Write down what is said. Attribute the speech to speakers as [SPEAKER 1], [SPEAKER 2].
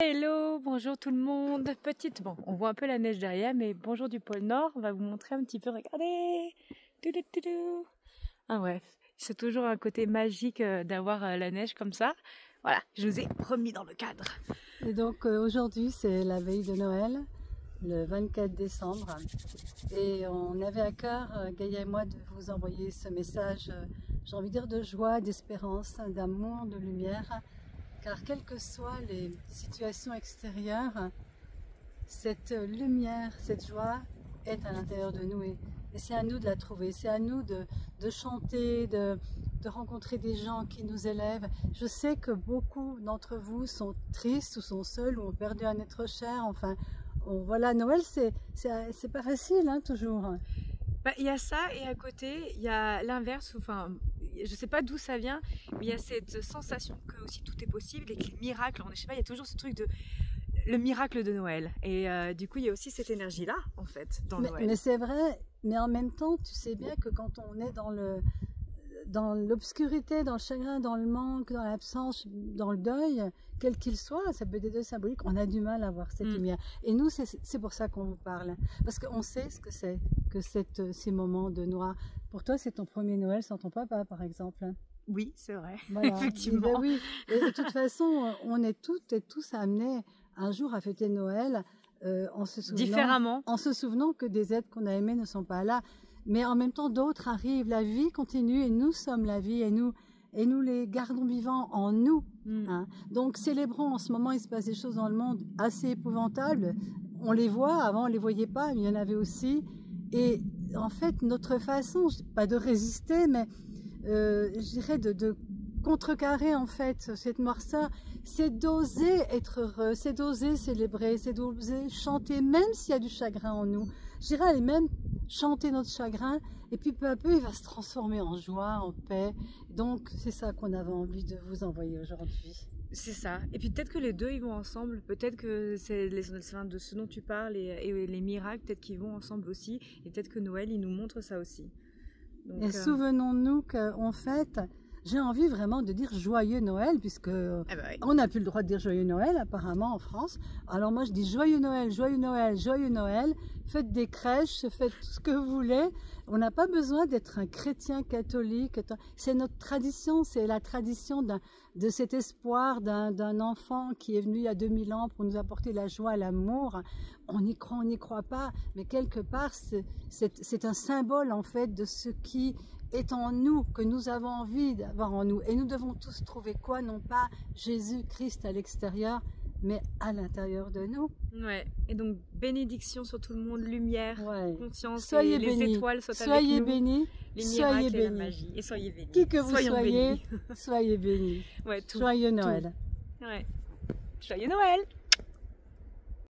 [SPEAKER 1] Hello, bonjour tout le monde. Bon, on voit un peu la neige derrière, mais bonjour du pôle Nord. On va vous montrer un petit peu, regardez. Ah bref, c'est toujours un côté magique d'avoir la neige comme ça. Voilà, je vous ai remis dans le cadre.
[SPEAKER 2] Et donc aujourd'hui c'est la veille de Noël, le 24 décembre. Et on avait à cœur, Gaïa et moi, de vous envoyer ce message, j'ai envie de dire, de joie, d'espérance, d'amour, de lumière. Car quelles que soient les situations extérieures, cette lumière, cette joie est à l'intérieur de nous. Et c'est à nous de la trouver, c'est à nous de chanter, de rencontrer des gens qui nous élèvent. Je sais que beaucoup d'entre vous sont tristes ou sont seuls ou ont perdu un être cher. Enfin, voilà, Noël, c'est pas facile, hein, toujours.
[SPEAKER 1] Bah, y a ça, et à côté, il y a l'inverse. Enfin, je sais pas d'où ça vient, mais il y a cette sensation que aussi tout est possible et que les miracles, je sais pas, il y a toujours ce truc de le miracle de Noël. Et du coup, il y a aussi cette énergie-là, en fait, dans Noël.
[SPEAKER 2] Mais c'est vrai, mais en même temps, tu sais bien que quand on est dans l'obscurité, dans le chagrin, dans le manque, dans l'absence, dans le deuil, quel qu'il soit, ça peut être des deuils symboliques, on a du mal à voir cette lumière. Et nous, c'est pour ça qu'on vous parle. Parce qu'on sait ce que c'est que ces moments de noir. Pour toi, c'est ton premier Noël sans ton papa, par exemple.
[SPEAKER 1] Oui, c'est vrai,
[SPEAKER 2] voilà.
[SPEAKER 1] effectivement.
[SPEAKER 2] Et ben oui. Et de toute façon, on est toutes et tous amenés un jour à fêter Noël en se souvenant,
[SPEAKER 1] différemment,
[SPEAKER 2] en se souvenant que des êtres qu'on a aimés ne sont pas là. Mais en même temps, d'autres arrivent, la vie continue et nous sommes la vie et nous les gardons vivants en nous. Hein. Donc célébrons, en ce moment il se passe des choses dans le monde assez épouvantables. On les voit, avant on les voyait pas, mais il y en avait aussi. Et en fait, notre façon, pas de résister, mais je dirais de contrecarrer en fait cette noirceur, c'est d'oser être heureux, c'est d'oser célébrer, c'est d'oser chanter, même s'il y a du chagrin en nous. Je dirais aller même chanter notre chagrin, et puis peu à peu il va se transformer en joie, en paix. Donc c'est ça qu'on avait envie de vous envoyer aujourd'hui.
[SPEAKER 1] C'est ça. Et puis peut-être que les deux ils vont ensemble, peut-être que c'est de ce dont tu parles et les miracles, peut-être qu'ils vont ensemble aussi, et peut-être que Noël il nous montre ça aussi.
[SPEAKER 2] Donc, et souvenons-nous qu'en fait, j'ai envie vraiment de dire joyeux Noël, puisque on n'a plus le droit de dire joyeux Noël apparemment en France. Alors moi je dis joyeux Noël, joyeux Noël, joyeux Noël. Faites des crèches, faites tout ce que vous voulez. On n'a pas besoin d'être un chrétien catholique. C'est notre tradition, c'est la tradition de cet espoir d'un enfant qui est venu il y a 2000 ans pour nous apporter la joie, l'amour. On y croit, on n'y croit pas, mais quelque part c'est un symbole en fait de ce qui est en nous, que nous avons envie d'avoir en nous. Et nous devons tous trouver quoi? Non pas Jésus-Christ à l'extérieur, mais à l'intérieur de nous.
[SPEAKER 1] Ouais. Et donc bénédiction sur tout le monde, lumière, conscience,
[SPEAKER 2] soyez
[SPEAKER 1] et les
[SPEAKER 2] bénis.
[SPEAKER 1] étoiles soient
[SPEAKER 2] soyez
[SPEAKER 1] avec nous.
[SPEAKER 2] Bénis.
[SPEAKER 1] Les
[SPEAKER 2] soyez
[SPEAKER 1] miracles
[SPEAKER 2] bénis.
[SPEAKER 1] et la magie. Et soyez bénis.
[SPEAKER 2] Qui que vous soyez,
[SPEAKER 1] bénis.
[SPEAKER 2] soyez bénis.
[SPEAKER 1] Ouais,
[SPEAKER 2] Joyeux Noël.
[SPEAKER 1] Ouais. Joyeux Noël.